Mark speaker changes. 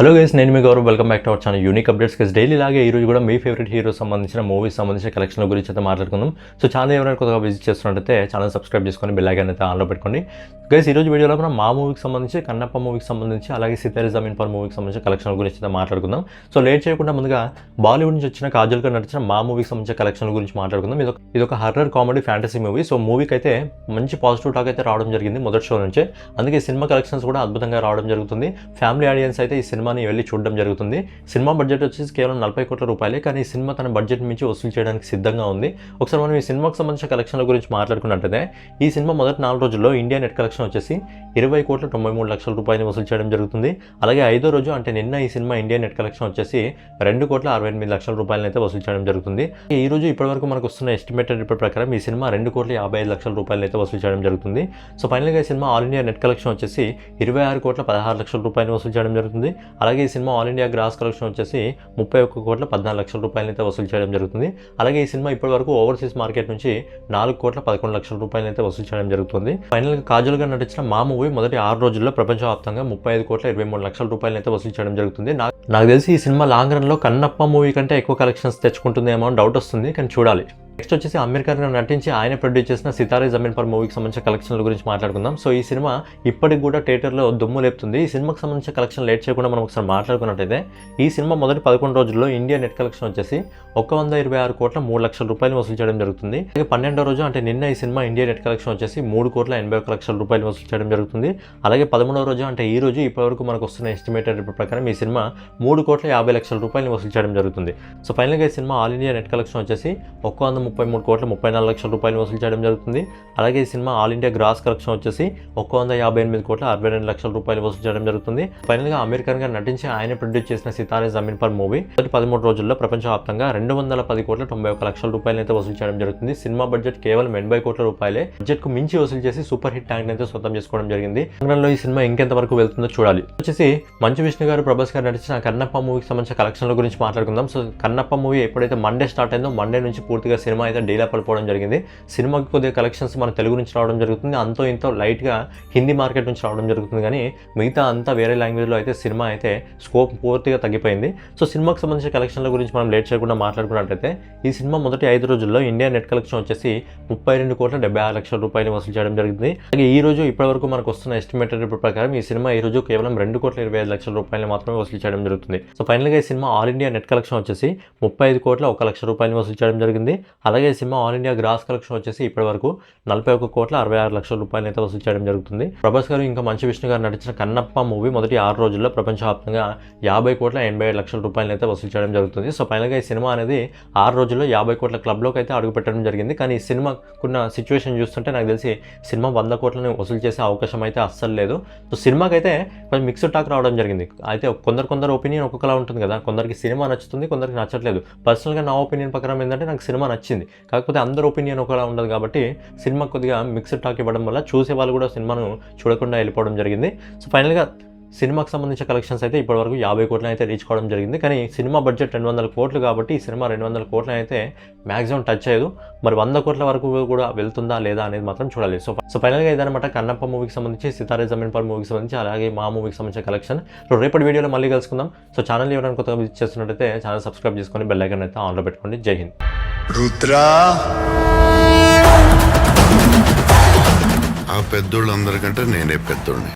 Speaker 1: Hello guys, నేను మీ Gaurav. Welcome back to our channel unique updates. Guys daily లాగే ఈ రోజు కూడా మీ ఫేవరెట్ హీరో సంబంధించిన మూవీస్ సంబంధించిన కలెక్షన్ గురించి అయితే మాట్లాడుకుందాం. సో ఛానల్ ఎవరైనా కొత్తగా విజిట్ చేస్తున్నట్టయితే ఛానల్ సబ్స్క్రైబ్ చేసుకొని బెల్ ఐకాన్ అయితే ఆన్లో పెట్టుకోండి. గైస్ ఈ రోజు వీడియోలో మనం మా మూవీకి సంబంధించి, కన్నప్ప మూవీకి సంబంధించి, అలాగే సితారే జమీన్ పర్ మూవీకి సంబంధించిన కలెక్షన్ గురించి అయితే మాట్లాడుకుందాం. సో లేట్ చేయకుండా ముందుగా బాలీవుడ్ నుంచి వచ్చిన కాజల్ గారు నటించిన మా మూవీకి సంబంధించిన కలెక్షన్ గురించి మాట్లాడుకుందాం. ఇది ఒక horror comedy fantasy movie. So మూవీకి అయితే మంచి పాజిటివ్ టాక్ అయితే రావడం జరిగింది మొదటి షో నుంచే. అందుకే సినిమా కలెక్షన్స్ కూడా అద్భుతంగా రావడం జరుగుతుంది. ఫ్యామిలీ ఆడియన్స్ అయితే ఈ సినిమాని వెళ్ళి చూడడం జరుగుతుంది. సినిమా బడ్జెట్ వచ్చేసి కేవలం 40 కోట్ల రూపాయలే, కానీ ఈ సినిమా తన బడ్జెట్ మించి వసూలు చేయడానికి సిద్ధంగా ఉంది. ఒకసారి మనం ఈ సినిమాకి సంబంధించిన కలెక్షన్ల గురించి మాట్లాడుకున్నట్టయితే ఈ సినిమా మొదటి 4 రోజుల్లో ఇండియా నెట్ కలెక్షన్ వచ్చేసి 20,93,00,000 రూపాయలు వసూలు చేయడం జరుగుతుంది. అలాగే 5వ రోజు అంటే నిన్న ఈ సినిమా ఇండియా నెట్ కలెక్షన్ వచ్చేసి 2,68,00,000 రూపాయలు అయితే వసూలు చేయడం జరుగుతుంది. ఈ రోజు ఇప్పటివరకు మనకు వస్తున్న ఎస్టిమేటెడ్ రిపోర్ట్ ప్రకారం ఈ సినిమా 2,55,00,000 రూపాయలు అయితే వసూలు చేయడం జరుగుతుంది. సో ఫైనల్గా ఈ cinema all India net collection వచ్చేసి 26,16,00,000 రూపాయలు వసూలు చేయడం జరుగుతుంది. అలాగే ఈ cinema all India gross collection వచ్చేసి 31,14,00,000 రూపాయలు అయితే వసూలు చేయడం జరుగుతుంది. అలాగే ఈ సినిమా ఇప్పటివరకు ఓవర్సీస్ మార్కెట్ నుంచి 4,11,00,000 రూపాయలు అయితే వసూలు చేయడం జరుగుతుంది. ఫైనల్గా కాజల్ గారు నటించిన మా మూవీ మొదటి 6 రోజుల్లో ప్రపంచవ్యాప్తంగా 35,23,00,000 రూపాయలు అయితే వసూలు చేయడం జరుగుతుంది. నాకు తెలిసి ఈ సినిమా లాంగ్ రన్ లో కన్నప్ప మూవీ కంటే ఎక్కువ కలెక్షన్స్ తెచ్చుకుంటుందేమో అని డౌట్ వస్తుంది, కానీ చూడాలి. నెక్స్ట్ వచ్చేసి అమీర్ ఖాన్ గారు నటించి ఆయన ప్రొడ్యూస్ చేసిన సితారే జమీన్ పర్ మూవీకి సంబంధించిన కలెక్షన్ల గురించి మాట్లాడుకుందాం. సో ఈ సినిమా ఇప్పటికి కూడా థియేటర్లో దుమ్ము లేపుతుంది. ఈ సినిమాకి సంబంధించిన కలెక్షన్ లేట్ చేయకుండా మనం ఒకసారి మాట్లాడుకున్నట్టయితే ఈ సినిమా మొదటి 11 రోజుల్లో ఇండియా నెట్ కలెక్షన్ వచ్చేసి 126,03,00,000 రూపాయలు వసూలు చేయడం జరుగుతుంది. అలాగే 12వ రోజు అంటే నిన్న ఈ సినిమా ఇండియా నెట్ కలెక్షన్ వచ్చేసి 3,81,00,000 రూపాయలు వసూలు చేయడం జరుగుతుంది. అలాగే 13వ రోజు అంటే ఈ రోజు ఇప్పటివరకు మనకు వస్తున్న ఎస్టిమేటెడ్ రిపోర్ట్ ప్రకారం ఈ సినిమా 3,50,00,000 రూపాయలు వసూలు చేయడం జరుగుతుంది. సో ఫైనల్గా ఈ cinema all India net collection వచ్చేసి 133,34,00,000 రూపాయలు వసూలు చేయడం జరుగుతుంది. అలాగే ఈ cinema all India gross collection వచ్చేసి 158,62,00,000 రూపాయలు వసూలు చేయడం జరుగుతుంది. ఫైనల్గా అమీర్ ఖాన్ గారు నటించి ఆయన ప్రొడ్యూస్ చేసిన సితారే జమీన్ పర్ మూవీ మొదటి 13 రోజుల్లో ప్రపంచవ్యాప్తంగా 210,91,00,000 రూపాయలు అయితే వసూలు చేయడం జరుగుతుంది. సినిమా బడ్జెట్ కేవలం 80 కోట్ల రూపాయలే. బడ్జెట్ కు మించి వసూలు చేసి సూపర్ హిట్ ట్యాంక్ అయితే సొంతం చేసుకోవడం జరిగింది. ఈ సినిమా ఇంకెంత వరకు వెళ్తుందో చూడాలి. వచ్చేసి మంచు విష్ణు గారు, ప్రభాస్ గారు నటించిన కన్నప్ప మూవీకి సంబంధించిన కలెక్షన్ల గురించి మాట్లాడుకుందాం. సో కన్నప్ప మూవీ ఎప్పుడైతే మండే స్టార్ట్ అయిందో మండే నుంచి పూర్తిగా సినిమా అయితే డీలా పడిపోవడం జరిగింది. సినిమాకి కొద్దిగా కలెక్షన్స్ మన తెలుగు నుంచి రావడం జరుగుతుంది, అంతో ఇంతో లైట్గా హిందీ మార్కెట్ నుంచి రావడం జరుగుతుంది, కానీ మిగతా అంతా వేరే లాంగ్వేజ్లో అయితే సినిమా అయితే స్కోప్ పూర్తిగా తగ్గిపోయింది. సో సినిమాకి సంబంధించిన కలెక్షన్ల గురించి మనం లేట్ చేయకుండా మాట్లాడుకున్నట్టయితే ఈ సినిమా మొదటి 5 రోజుల్లో ఇండియా నెట్ కలెక్షన్ వచ్చేసి 32,76,00,000 రూపాయలు వసూలు చేయడం జరిగింది. అలాగే ఈ రోజు ఇప్పటివరకు మనకు వస్తున్న ఎస్టిమేటెడ్ రిపోర్ట్ ప్రకారం ఈ సినిమా ఈ రోజు కేవలం 2,25,00,000 రూపాయలు మాత్రమే వసూలు చేయడం జరుగుతుంది. సో ఫైనల్గా ఈ cinema all India net collection వచ్చేసి 35,01,00,000 రూపాయలు వసూలు చేయడం జరిగింది. అలాగే ఈ cinema all India gross collection వచ్చేసి ఇప్పటి వరకు 41,66,00,000 రూపాయలు అయితే వసూలు చేయడం జరుగుతుంది. ప్రభాస్ గారు ఇంకా మంచు విష్ణు గారు నటించిన కన్నప్ప మూవీ మొదటి 6 రోజుల్లో ప్రపంచవ్యాప్తంగా 50,87,00,000 రూపాయలు అయితే వసూలు చేయడం జరుగుతుంది. సో ఫైనల్గా ఈ సినిమా అనేది 6 రోజుల్లో 50 కోట్ల క్లబ్లోకి అయితే అడుగు పెట్టడం జరిగింది. కానీ ఈ సినిమాకున్న సిచ్యువేషన్ చూస్తుంటే నాకు తెలిసి సినిమా 100 కోట్లని వసూలు చేసే అవకాశం అయితే అస్సలు లేదు. సో సినిమాకి అయితే కొంచెం మిక్స్డ్ టాక్ రావడం జరిగింది. అయితే కొందరు ఒపీనియన్ ఒక్కొక్కలా ఉంటుంది కదా, కొందరికి సినిమా నచ్చుతుంది, కొందరికి నచ్చట్లేదు. పర్సనల్గా నా ఒపీనియన్ ప్రకారం ఏంటంటే నాకు సినిమా నచ్చింది, కాకపోతే అందరి ఒపీనియన్ ఒకలా ఉండదు కాబట్టి సినిమా కొద్దిగా మిక్స్డ్ టాక్ ఇవ్వడం వల్ల చూసే వాళ్ళు కూడా సినిమాను చూడకుండా వెళ్ళిపోవడం జరిగింది. సో ఫైనల్గా సినిమాకి సంబంధించిన కలెక్షన్స్ అయితే ఇప్పటివరకు 50 కోట్లను అయితే రీచ్ కావడం జరిగింది. కానీ సినిమా బడ్జెట్ 200 కోట్లు కాబట్టి ఈ సినిమా 200 కోట్లను అయితే మ్యాక్సిమం టచ్ చేయదు. మరి 100 కోట్ల వరకు కూడా వెళ్తుందా లేదా అనేది మాత్రం చూడాలి. సో ఫైనల్గా ఇదనమాట కన్నప్ప మూవీకి సంబంధించి, సితారే జమీన్ పర్ మూవీకి సంబంధించి, అలాగే మా మూవీకి సంబంధించిన కలెక్షన్. సో రేపటి వీడియోలో మళ్ళీ కలుసుకుందాం. సో ఛానల్ ఎవరైనా కొత్తగా విజిట్ చేస్తున్నట్టయితే ఛానల్ సబ్స్క్రైబ్ చేసుకొని బెల్ ఐకాన్ అయితే ఆన్లో పెట్టుకోండి. జై హింద్.
Speaker 2: రుద్రా, ఆ పెద్దోళ్ళందరికంటే నేనే పెద్దోడిని.